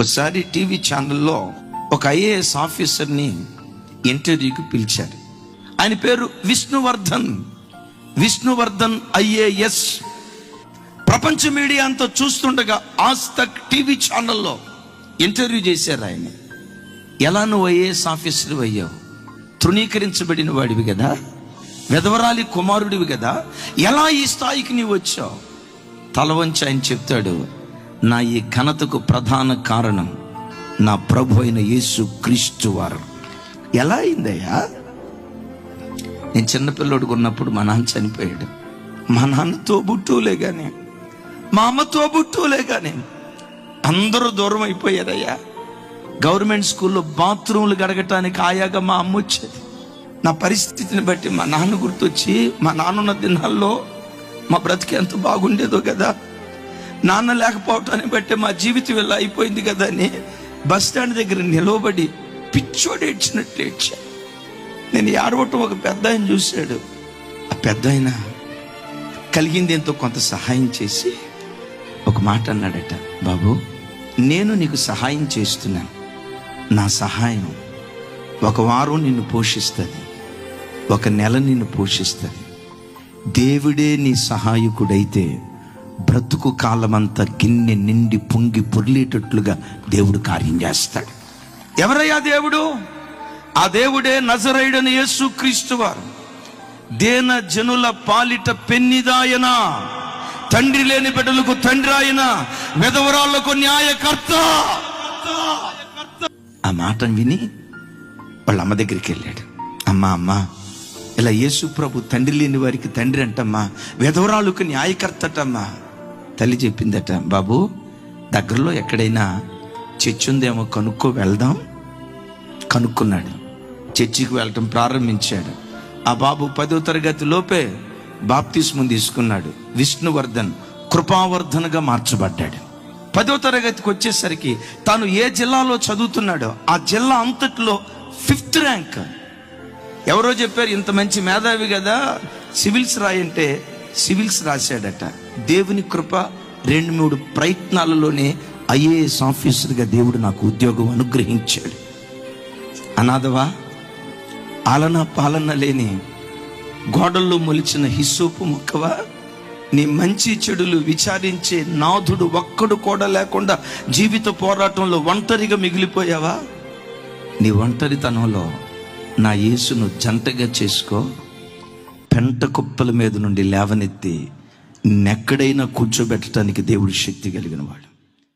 ఒకసారి టీవీ ఛానల్లో ఒక ఐఏఎస్ ఆఫీసర్ని ఇంటర్వ్యూకి పిలిచారు. ఆయన పేరు విష్ణువర్ధన్ ఐఏఎస్. ప్రపంచ మీడియా అంతా చూస్తుండగా ఆజ్ తక్ టీవీ ఛానల్లో ఇంటర్వ్యూ చేశారు ఆయన. ఎలా నువ్వు ఐఏఎస్ ఆఫీసర్ అయ్యావు? తృణీకరించబడిన వాడివి కదా, వెధవరాలి కుమారుడివి కదా, ఎలా ఈ స్థాయికి నీవు వచ్చావు? తల వంచి ఆయన చెప్తాడు, నా ఈ ఘనతకు ప్రధాన కారణం నా ప్రభు అయిన యేసు క్రీస్తు వారు. ఎలా అయిందయ్యా? నేను చిన్నపిల్లడికి ఉన్నప్పుడు మా నాన్న చనిపోయాడు. మా నాన్నతో బుట్టులే కానీ, మా అమ్మతో బుట్టులే కానీ అందరూ దూరం అయిపోయారయ్యా. గవర్నమెంట్ స్కూల్లో బాత్రూమ్లు గడగటానికి ఆయాగా మా అమ్మ వచ్చేది. నా పరిస్థితిని బట్టి మా నాన్న గుర్తొచ్చి, మా నాన్నున్న దినాల్లో మా బ్రతికి ఎంత బాగుండేదో కదా, నాన్న లేకపోవటాన్ని బట్టి మా జీవితం ఇలా అయిపోయింది కదా అని బస్ స్టాండ్ దగ్గర నిలవబడి పిచ్చోడు ఏడ్చినట్టు ఏడ్చా. నేను ఏడవటం ఒక పెద్ద ఆయన చూశాడు. ఆ పెద్ద ఆయన కలిగింది ఎంతో కొంత సహాయం చేసి ఒక మాట అన్నాడట, బాబు నేను నీకు సహాయం చేస్తున్నాను, నా సహాయం ఒక వారం నిన్ను పోషిస్తుంది, ఒక నెల నిన్ను పోషిస్తుంది. దేవుడే నీ సహాయకుడైతే బ్రతుకు కాలమంతా గిన్నె నిండి పొంగి పొర్లేటట్లుగా దేవుడు కార్యం చేస్తాడు. ఎవరయ్యా దేవుడు? ఆ దేవుడే నజరేయుడైన యేసు క్రీస్తు వారు. దేన జనుల పాలిట పెన్నిదాయన, తండ్రి లేని బిడ్డలకు తండ్రి ఆయన, వెధవరాళ్లకు న్యాయకర్త. ఆ మాటను విని వాళ్ళ అమ్మ దగ్గరికి వెళ్ళాడు. అమ్మా ఇలా యేసు ప్రభు తండ్రి లేని వారికి తండ్రి అంటమ్మా, వెధవరాళ్ళకు న్యాయకర్తటమ్మా. తల్లి చెప్పిందట, బాబు దగ్గరలో ఎక్కడైనా చర్చి ఉందేమో కనుక్కో, వెళ్దాం. కనుక్కున్నాడు. చర్చికి వెళ్ళటం ప్రారంభించాడు. ఆ బాబు 10వ తరగతి లోపే బాప్తిస్మం తీసుకున్నాడు. విష్ణువర్ధన్ కృపావర్ధన్గా మార్చబడ్డాడు. 10వ తరగతికి వచ్చేసరికి తాను ఏ జిల్లాలో చదువుతున్నాడో ఆ జిల్లా అంతట్లో 5th ర్యాంక్. ఎవరో చెప్పారు, ఇంత మంచి మేధావి కదా సివిల్స్ రాయంటే సివిల్స్ రాశాడట. దేవుని కృప 2-3 ప్రయత్నాలలోనే ఐఏఎస్ ఆఫీసర్గా దేవుడు నాకు ఉద్యోగం అనుగ్రహించాడు. అనాథవా, ఆలన పాలన లేని గోడల్లో మొలిచిన హిస్సోపు మొక్కవా, నీ మంచి చెడులు విచారించే నాథుడు ఒక్కడు కూడా లేకుండా జీవిత పోరాటంలో ఒంటరిగా మిగిలిపోయావా? నీ ఒంటరితనంలో నా యేసును జంటగా చేసుకో. పెంట కుప్పల మీద నుండి లేవనెత్తి నెక్కడైనా కూర్చోబెట్టడానికి దేవుడు శక్తి కలిగిన వాడు.